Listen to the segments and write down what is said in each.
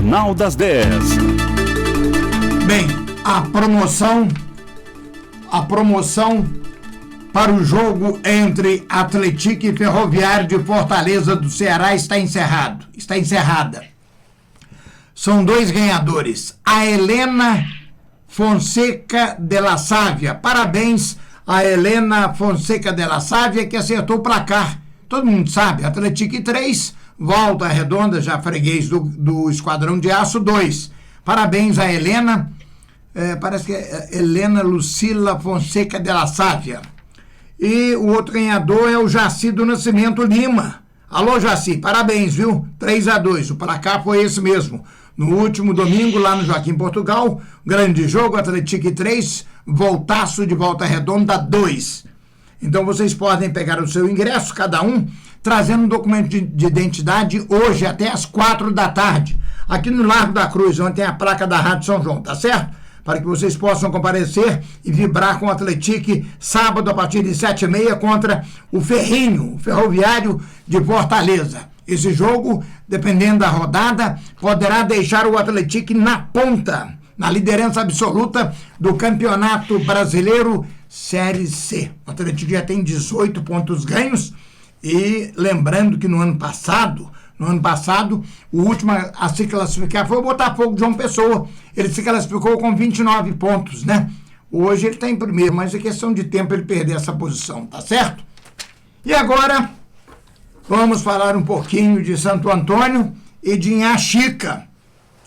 Jornal das 10. Bem, a promoção para o jogo entre Atlético e Ferroviário de Fortaleza do Ceará está encerrada. São 2 ganhadores. A Helena Fonseca de la Sávia. Parabéns a Helena Fonseca de la Sávia, que acertou o placar. Todo mundo sabe, Atlético 3, Volta Redonda, já freguês do Esquadrão de Aço 2. Parabéns a Helena, parece que é Helena Lucila Fonseca de la Sávia. E o outro ganhador é o Jaci do Nascimento Lima. Alô, Jaci, parabéns, viu? 3-2, o placar foi esse mesmo. No último domingo, lá no Joaquim Portugal, grande jogo, Atlético 3, Voltaço de Volta Redonda 2. Então vocês podem pegar o seu ingresso, cada um, trazendo um documento de identidade hoje até às 4 da tarde, aqui no Largo da Cruz, onde tem a placa da Rádio São João, tá certo? Para que vocês possam comparecer e vibrar com o Atlético sábado a partir de 7h30 contra o Ferrinho, o Ferroviário de Fortaleza. Esse jogo, dependendo da rodada, poderá deixar o Atlético na ponta, na liderança absoluta do Campeonato Brasileiro Série C. O Atlético já tem 18 pontos ganhos e lembrando que no ano passado, o último a se classificar foi o Botafogo de João Pessoa. Ele se classificou com 29 pontos, né? Hoje ele está em primeiro, mas é questão de tempo ele perder essa posição, tá certo? E agora, vamos falar um pouquinho de Santo Antônio e de Inhaxica.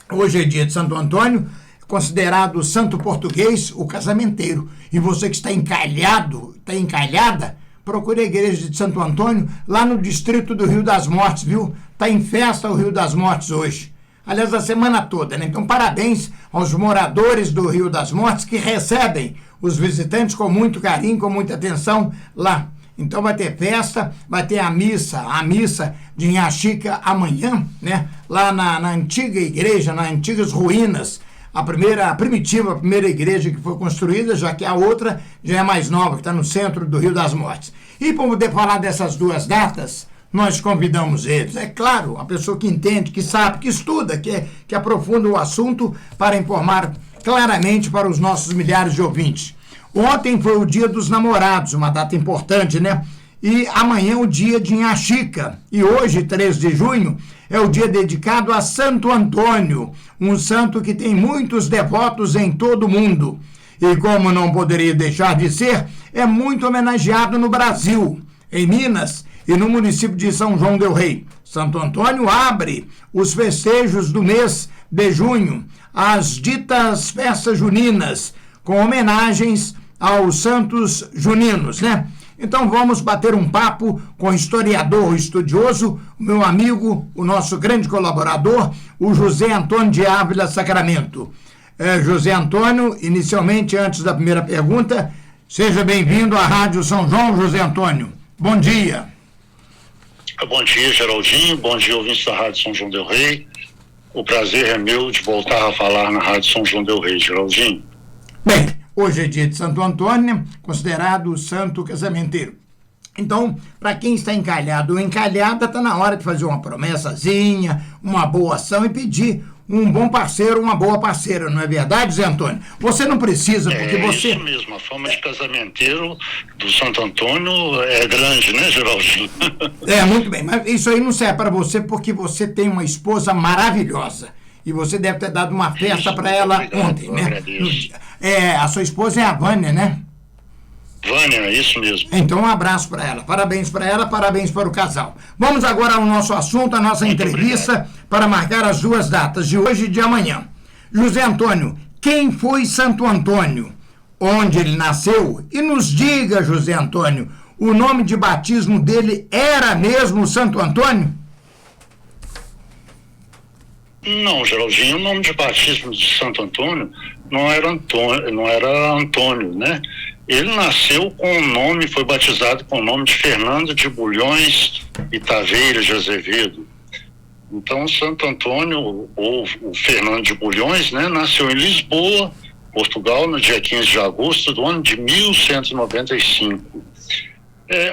Hoje é dia de Santo Antônio, considerado o santo português, o casamenteiro. E você que está encalhada, procure a igreja de Santo Antônio, lá no distrito do Rio das Mortes, viu? Está em festa o Rio das Mortes hoje. Aliás, a semana toda, né? Então, parabéns aos moradores do Rio das Mortes que recebem os visitantes com muito carinho, com muita atenção lá. Então, vai ter festa, vai ter a missa de Inhaxica amanhã, né? Lá na antiga igreja, nas antigas ruínas, a primeira igreja que foi construída, já que a outra já é mais nova, que está no centro do Rio das Mortes. E para poder falar dessas duas datas, nós convidamos eles. É claro, a pessoa que entende, que sabe, que estuda, que aprofunda o assunto para informar claramente para os nossos milhares de ouvintes. Ontem foi o Dia dos Namorados, uma data importante, né? E amanhã é o dia de Inhaxica. E hoje, 3 de junho, é o dia dedicado a Santo Antônio, um santo que tem muitos devotos em todo o mundo. E como não poderia deixar de ser, é muito homenageado no Brasil, em Minas e no município de São João del Rei. Santo Antônio abre os festejos do mês de junho, as ditas festas juninas, com homenagens aos santos juninos, né? Então vamos bater um papo com o historiador, o estudioso, o meu amigo, o nosso grande colaborador, o José Antônio de Ávila Sacramento. José Antônio, inicialmente, antes da primeira pergunta, seja bem-vindo à Rádio São João, José Antônio. Bom dia. Bom dia, Geraldinho. Bom dia, ouvintes da Rádio São João del Rei. O prazer é meu de voltar a falar na Rádio São João del Rei, Geraldinho. Bem, hoje é dia de Santo Antônio, considerado o santo casamenteiro. Então, para quem está encalhado ou encalhada, está na hora de fazer uma promessazinha, uma boa ação e pedir um bom parceiro, uma boa parceira, não é verdade, Zé Antônio? Você não precisa, porque você... É isso mesmo, a fama de casamenteiro do Santo Antônio é grande, né, Geraldinho? Muito bem, mas isso aí não serve para você porque você tem uma esposa maravilhosa. E você deve ter dado uma festa para ela ontem, né? A sua esposa é a Vânia, né? Vânia, isso mesmo. Então, um abraço para ela, parabéns para o casal. Vamos agora ao nosso assunto, a nossa entrevista, para marcar as duas datas, de hoje e de amanhã. José Antônio, quem foi Santo Antônio? Onde ele nasceu? E nos diga, José Antônio, o nome de batismo dele era mesmo Santo Antônio? Não, Geraldinho, o nome de batismo de Santo Antônio não era Antônio, né? Ele nasceu com o nome, foi batizado com o nome de Fernando de Bulhões e Taveira de Azevedo. Então, Santo Antônio, ou o Fernando de Bulhões, né, nasceu em Lisboa, Portugal, no dia 15 de agosto do ano de 1195.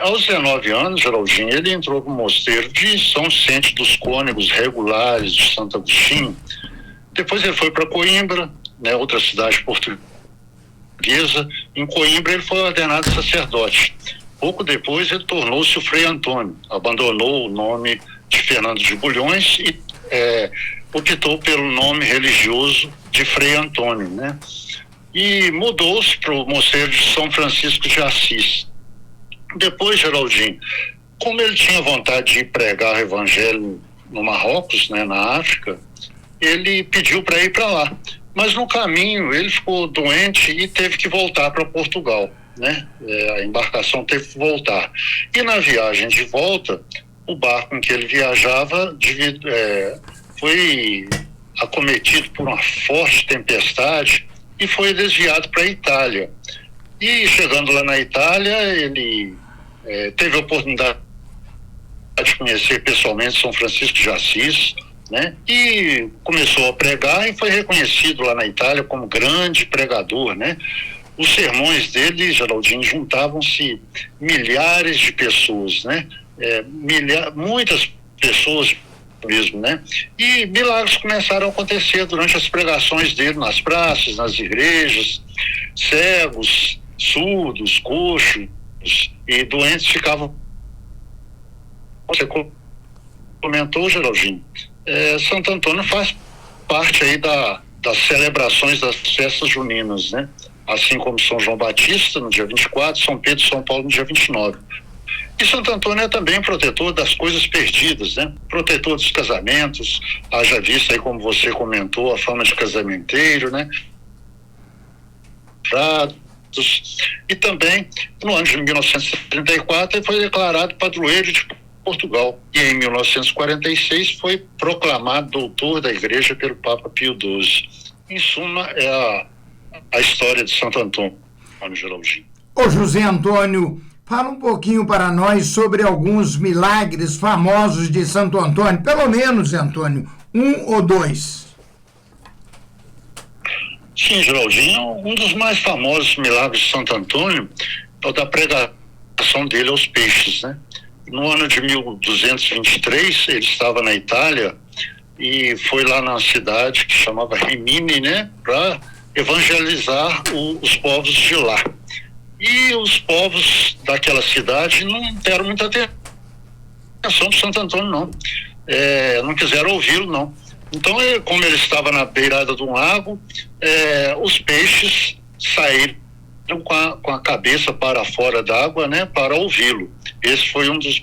Aos 19 anos, Geraldinho, ele entrou no mosteiro de São Vicente dos Cônegos Regulares de Santo Agostinho, Depois ele foi para Coimbra, né, outra cidade portuguesa. Em Coimbra ele foi ordenado sacerdote. Pouco depois ele tornou-se o Frei Antônio, abandonou o nome de Fernando de Bulhões e optou pelo nome religioso de Frei Antônio, né? E mudou-se para o Mosteiro de São Francisco de Assis. Depois, Geraldinho, como ele tinha vontade de pregar o evangelho no Marrocos, né, na África, ele pediu para ir para lá. Mas no caminho ele ficou doente e teve que voltar para Portugal, né? A embarcação teve que voltar. E na viagem de volta, o barco em que ele viajava foi acometido por uma forte tempestade e foi desviado para a Itália. E chegando lá na Itália, ele teve a oportunidade de conhecer pessoalmente São Francisco de Assis, né? E começou a pregar e foi reconhecido lá na Itália como grande pregador, né? Os sermões dele, Geraldinho, juntavam-se milhares de pessoas, né? Muitas pessoas mesmo, né? E milagres começaram a acontecer durante as pregações dele nas praças, nas igrejas. Cegos, surdos, coxos e doentes ficavam. Você comentou, Geraldinho, Santo Antônio faz parte aí das celebrações das festas juninas, né? Assim como São João Batista no dia 24, São Pedro e São Paulo no dia 29. E Santo Antônio é também protetor das coisas perdidas, né? Protetor dos casamentos, haja vista aí, como você comentou, a fama de casamenteiro, né? E também, no ano de 1934, ele foi declarado padroeiro de Portugal. E em 1946 foi proclamado doutor da Igreja pelo Papa Pio XII. Em suma, é a história de Santo Antônio, Geraldinho. Ô José Antônio, fala um pouquinho para nós sobre alguns milagres famosos de Santo Antônio. Pelo menos, Antônio, um ou dois. Sim, Geraldinho, um dos mais famosos milagres de Santo Antônio é o da pregação dele aos peixes, né? No ano de 1223, ele estava na Itália e foi lá na cidade que chamava Rimini, né, para evangelizar os povos de lá. E os povos daquela cidade não deram muita atenção para Santo Antônio, não. Não quiseram ouvi-lo, não. Então, como ele estava na beirada de um lago, os peixes saíram com a cabeça para fora d'água, né, para ouvi-lo. Esse foi um dos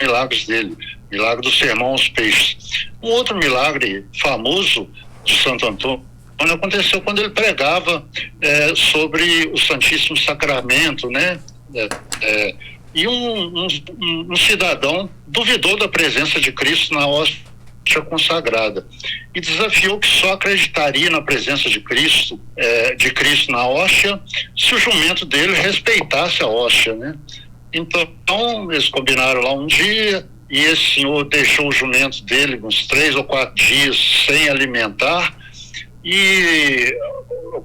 milagres dele, milagre do sermão aos peixes. Um outro milagre famoso de Santo Antônio aconteceu quando ele pregava sobre o Santíssimo Sacramento, né? E um cidadão duvidou da presença de Cristo na hóstia consagrada e desafiou que só acreditaria na presença de Cristo na hóstia se o jumento dele respeitasse a hóstia, né? Então eles combinaram lá um dia e esse senhor deixou o jumento dele uns 3 ou 4 dias sem alimentar e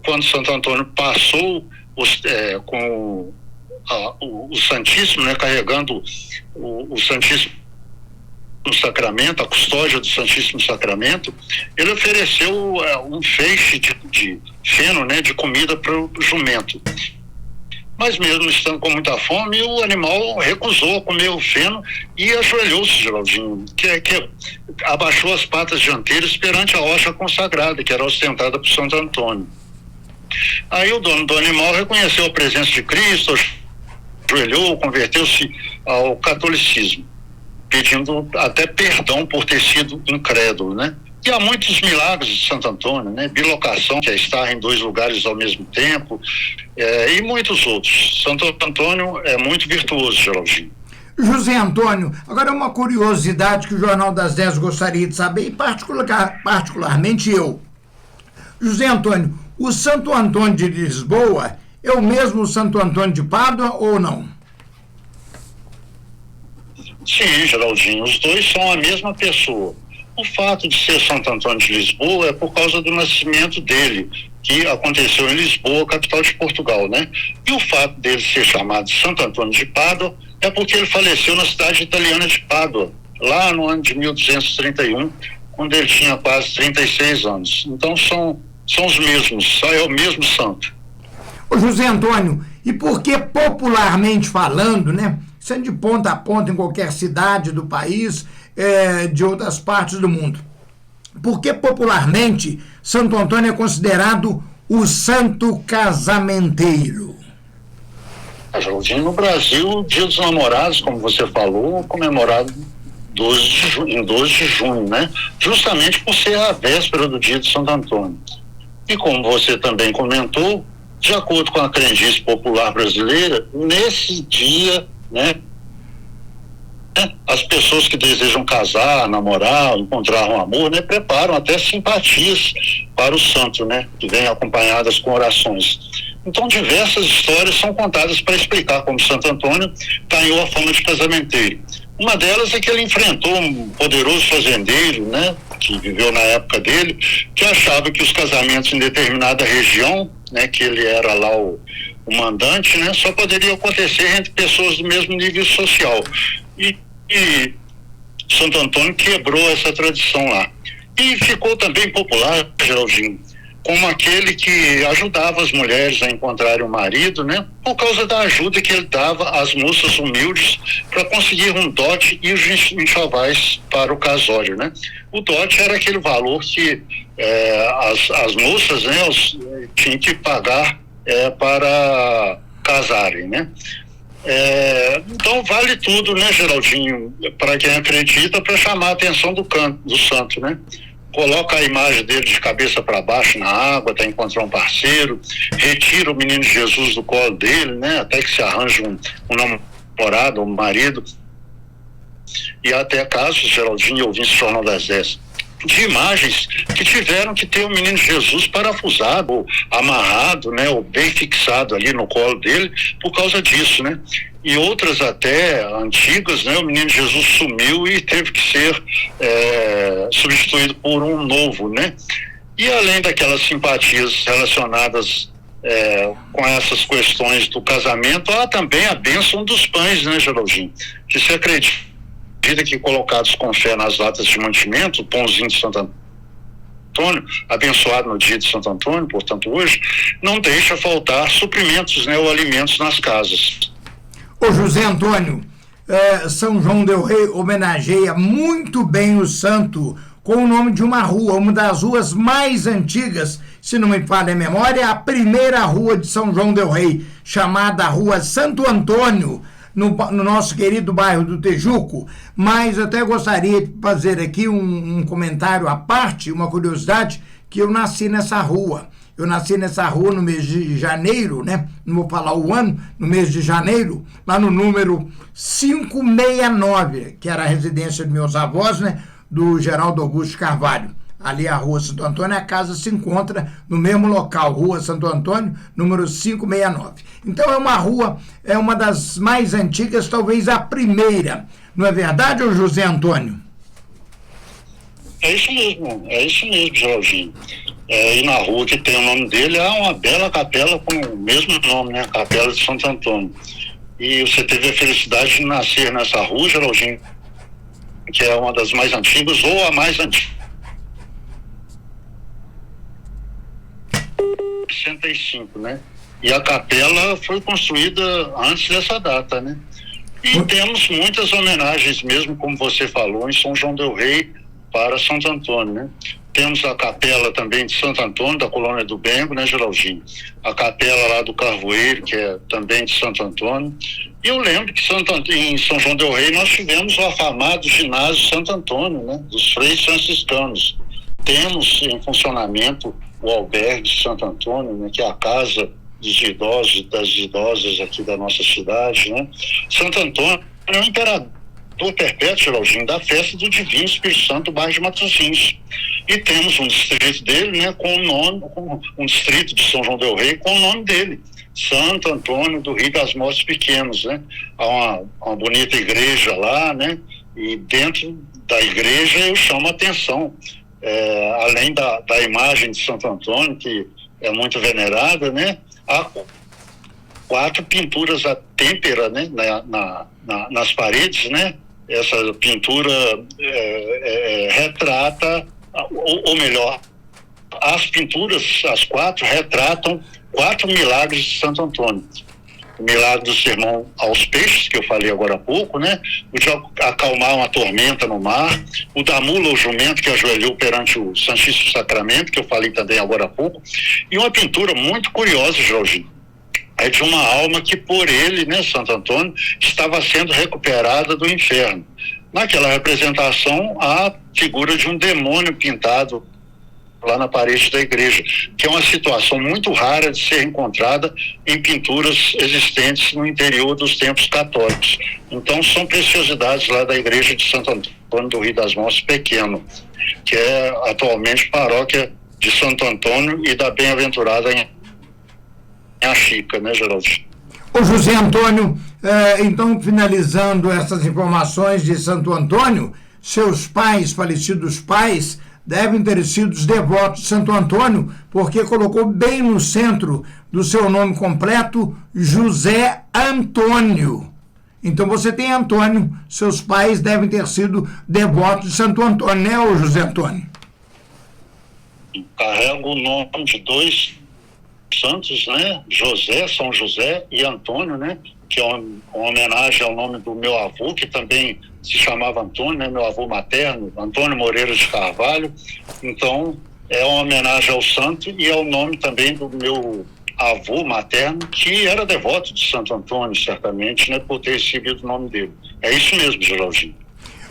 quando Santo Antônio passou com o Santíssimo, né, carregando o Santíssimo Sacramento, a custódia do Santíssimo Sacramento, ele ofereceu um feixe de feno, né, de comida para o jumento. Mas mesmo estando com muita fome, o animal recusou comer o feno e ajoelhou-se, Geraldinho, que abaixou as patas dianteiras perante a hóstia consagrada, que era ostentada por Santo Antônio. Aí o dono do animal reconheceu a presença de Cristo, ajoelhou, converteu-se ao catolicismo, pedindo até perdão por ter sido incrédulo, né? E há muitos milagres de Santo Antônio, né? Bilocação, que é estar em 2 lugares ao mesmo tempo, e muitos outros. Santo Antônio é muito virtuoso, Geraldinho. José Antônio, agora uma curiosidade que o Jornal das 10 gostaria de saber, e particularmente eu. José Antônio, o Santo Antônio de Lisboa é o mesmo Santo Antônio de Pádua ou não? Sim, Geraldinho, os dois são a mesma pessoa. O fato de ser Santo Antônio de Lisboa é por causa do nascimento dele, que aconteceu em Lisboa, capital de Portugal, né? E o fato dele ser chamado de Santo Antônio de Pádua é porque ele faleceu na cidade italiana de Pádua, lá no ano de 1231, quando ele tinha quase 36 anos. Então são os mesmos, é o mesmo santo. Ô José Antônio, e por que popularmente falando, né, sendo de ponta a ponta em qualquer cidade do país, de outras partes do mundo, por que popularmente Santo Antônio é considerado o santo casamenteiro? Geraldinho, no Brasil, o Dia dos Namorados, como você falou, comemorado em 12 de junho, né? Justamente por ser a véspera do Dia de Santo Antônio. E como você também comentou, de acordo com a crendice popular brasileira, nesse dia, né, as pessoas que desejam casar, namorar, encontrar um amor, né, preparam até simpatias para o santo, né, que vem acompanhadas com orações. Então, diversas histórias são contadas para explicar como Santo Antônio ganhou a fama de casamenteiro. Uma delas é que ele enfrentou um poderoso fazendeiro, né, que viveu na época dele, que achava que os casamentos em determinada região, né, que ele era lá o mandante, né, só poderiam acontecer entre pessoas do mesmo nível social. E Santo Antônio quebrou essa tradição lá. E ficou também popular, Geraldinho, como aquele que ajudava as mulheres a encontrarem um marido, né, por causa da ajuda que ele dava às moças humildes para conseguir um dote e os enxovais para o casório, né. O dote era aquele valor que as moças, né, tinham que pagar para casarem, né. Então vale tudo, né, Geraldinho, para quem acredita, para chamar a atenção do santo, né. Coloca a imagem dele de cabeça para baixo na água até encontrar um parceiro, retira o menino Jesus do colo dele, né, até que se arranje um namorado, um marido. E até casos, Geraldinho, eu vi esse Jornal das 10, de imagens que tiveram que ter o menino Jesus parafusado, ou amarrado, né, ou bem fixado ali no colo dele, por causa disso, né. E outras até antigas, né, o menino Jesus sumiu e teve que ser substituído por um novo, né. E além daquelas simpatias relacionadas com essas questões do casamento, há também a bênção dos pães, né, Geraldinho, que se acredita que colocados com fé nas latas de mantimento, o pãozinho de Santo Antônio, abençoado no dia de Santo Antônio, portanto hoje, não deixa faltar suprimentos, né, ou alimentos nas casas. Ô José Antônio, São João del Rei homenageia muito bem o santo com o nome de uma rua, uma das ruas mais antigas, se não me falha a memória, a primeira rua de São João del Rei, chamada Rua Santo Antônio, no nosso querido bairro do Tejuco. Mas eu até gostaria de fazer aqui um comentário à parte, uma curiosidade, que eu nasci nessa rua. Eu nasci nessa rua no mês de janeiro, né? Não vou falar o ano, no mês de janeiro, lá no número 569, que era a residência de meus avós, né? Do Geraldo Augusto Carvalho. Ali a Rua Santo Antônio, a casa se encontra no mesmo local, Rua Santo Antônio, número 569. Então é uma rua, é uma das mais antigas, talvez a primeira. Não é verdade, ô José Antônio? É isso mesmo, Jorginho. E na rua que tem o nome dele, há uma bela capela com o mesmo nome, né? Capela de Santo Antônio. E você teve a felicidade de nascer nessa rua, Geraldinho, que é uma das mais antigas, ou a mais antiga. 65, né? E a capela foi construída antes dessa data, né? E temos muitas homenagens mesmo, como você falou, em São João del Rei para Santo Antônio, né? Temos a capela também de Santo Antônio, da Colônia do Bengo, né, Geraldinho? A capela lá do Carvoeiro, que é também de Santo Antônio. E eu lembro que em São João del Rei nós tivemos o afamado ginásio Santo Antônio, né? Dos Freis Franciscanos. Temos em funcionamento o albergue de Santo Antônio, né, que é a casa dos idosos e das idosas aqui da nossa cidade, né? Santo Antônio é o imperador perpétuo, Geraldinho, da festa do Divino Espírito Santo do bairro de Matosinhos. E temos um distrito dele, né, um distrito de São João del Rei com o nome dele, Santo Antônio do Rio das Mortes Pequenos, né? Há uma bonita igreja lá, né? E dentro da igreja eu chamo a atenção, além da imagem de Santo Antônio, que é muito venerada, né? Há 4 pinturas à têmpera, né? nas paredes, né? Essa pintura retrata ou melhor, as pinturas, as 4, retratam 4 milagres de Santo Antônio. O milagre do sermão aos peixes, que eu falei agora há pouco, né? O de acalmar uma tormenta no mar, o da mula ou jumento que ajoelhou perante o Santíssimo Sacramento, que eu falei também agora há pouco, e uma pintura muito curiosa, Jorginho, é de uma alma que por ele, né, Santo Antônio, estava sendo recuperada do inferno. Naquela representação, a figura de um demônio pintado lá na parede da igreja, que é uma situação muito rara de ser encontrada em pinturas existentes no interior dos templos católicos. Então, são preciosidades lá da igreja de Santo Antônio do Rio das Mostras Pequeno, que é atualmente paróquia de Santo Antônio e da Bem-aventurada em Chica, né, Geraldinho? Ô José Antônio, então, finalizando essas informações de Santo Antônio, seus pais, falecidos pais, devem ter sido os devotos de Santo Antônio, porque colocou bem no centro do seu nome completo, José Antônio. Então você tem Antônio, seus pais devem ter sido devotos de Santo Antônio, né, ô José Antônio? Carrego o nome de 2 santos, né? José, São José e Antônio, né? Que é uma homenagem ao nome do meu avô, que também se chamava Antônio, né? Meu avô materno, Antônio Moreira de Carvalho. Então, é uma homenagem ao santo e ao nome também do meu avô materno, que era devoto de Santo Antônio, certamente, né? Por ter recebido o nome dele. É isso mesmo, Geraldinho.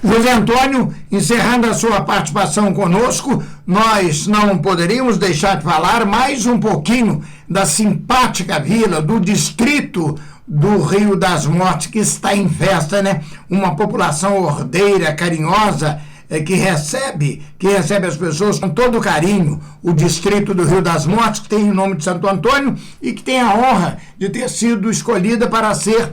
José Antônio, encerrando a sua participação conosco, nós não poderíamos deixar de falar mais um pouquinho da simpática vila, do distrito do Rio das Mortes, que está em festa, né? Uma população ordeira, carinhosa, que recebe as pessoas com todo carinho. O distrito do Rio das Mortes, que tem o nome de Santo Antônio e que tem a honra de ter sido escolhida para ser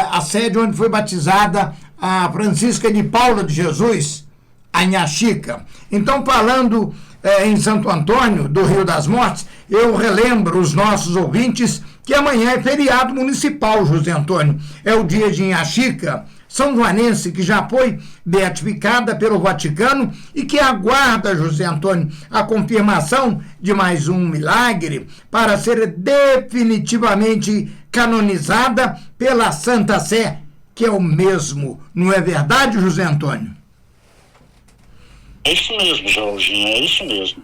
a sede onde foi batizada a Francisca de Paula de Jesus, a Inhaxica. Então, falando em Santo Antônio, do Rio das Mortes, eu relembro os nossos ouvintes que amanhã é feriado municipal, José Antônio. É o dia de Inhaxica, São Joanense, que já foi beatificada pelo Vaticano e que aguarda, José Antônio, a confirmação de mais um milagre para ser definitivamente canonizada pela Santa Sé, que é o mesmo. Não é verdade, José Antônio? É isso mesmo, Jorginho, é isso mesmo.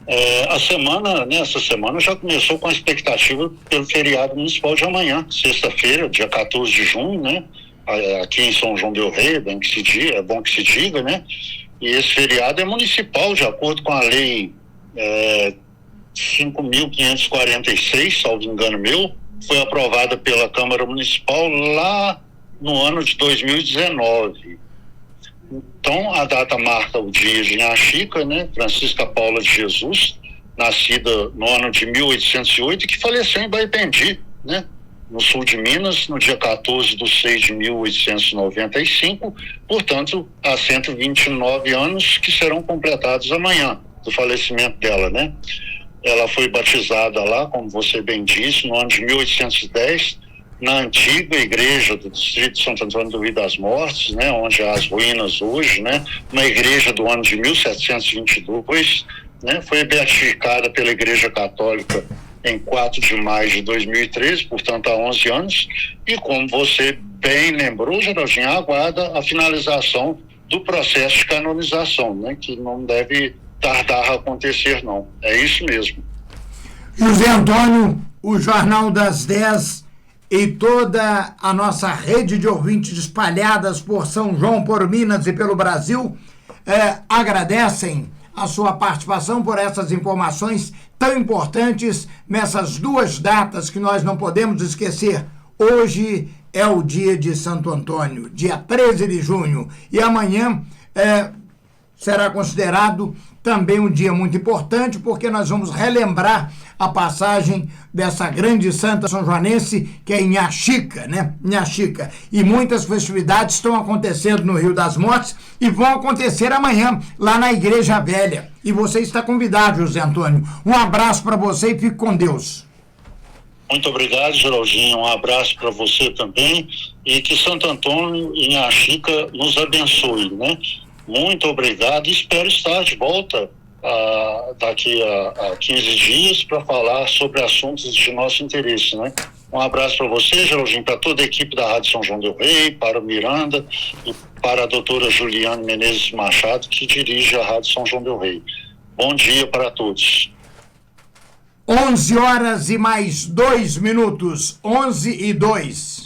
Essa semana já começou com a expectativa pelo feriado municipal de amanhã, sexta-feira, dia 14 de junho, né? Aqui em São João del Rei, é bom que se diga, né? E esse feriado é municipal, de acordo com a lei 5.546, salvo engano meu, foi aprovada pela Câmara Municipal lá no ano de 2019. Então, a data marca o dia de Inhaxica, né? Francisca Paula de Jesus, nascida no ano de 1808, que faleceu em Baipendi, né? No sul de Minas, no dia 14 de 6 de 1895, portanto, há 129 anos que serão completados amanhã do falecimento dela, né? Ela foi batizada lá, como você bem disse, no ano de 1810, na antiga igreja do distrito de Santo Antônio do Rio das Mortes, né, onde há as ruínas hoje, né, uma igreja do ano de 1722, né, foi beatificada pela Igreja Católica em 4 de maio de 2013, portanto há 11 anos, e como você bem lembrou, Geraldinho, aguarda a finalização do processo de canonização, né, que não deve tardar a acontecer, não. É isso mesmo. José Antônio, o Jornal das 10 e toda a nossa rede de ouvintes espalhadas por São João, por Minas e pelo Brasil, agradecem a sua participação por essas informações tão importantes nessas 2 datas que nós não podemos esquecer. Hoje é o dia de Santo Antônio, dia 13 de junho, e amanhã será considerado também um dia muito importante, porque nós vamos relembrar a passagem dessa grande santa são joanense, que é Inhaxica, né? Inhaxica. E muitas festividades estão acontecendo no Rio das Mortes e vão acontecer amanhã, lá na Igreja Velha. E você está convidado, José Antônio. Um abraço para você e fique com Deus. Muito obrigado, Geraldinho. Um abraço para você também. E que Santo Antônio e Inhaxica nos abençoe, né? Muito obrigado e espero estar de volta daqui a 15 dias para falar sobre assuntos de nosso interesse, né? Um abraço para você, Geraldinho, para toda a equipe da Rádio São João del Rei, para o Miranda e para a doutora Juliane Menezes Machado, que dirige a Rádio São João del Rei. Bom dia para todos. 11 horas e mais 2 minutos, 11 e 2.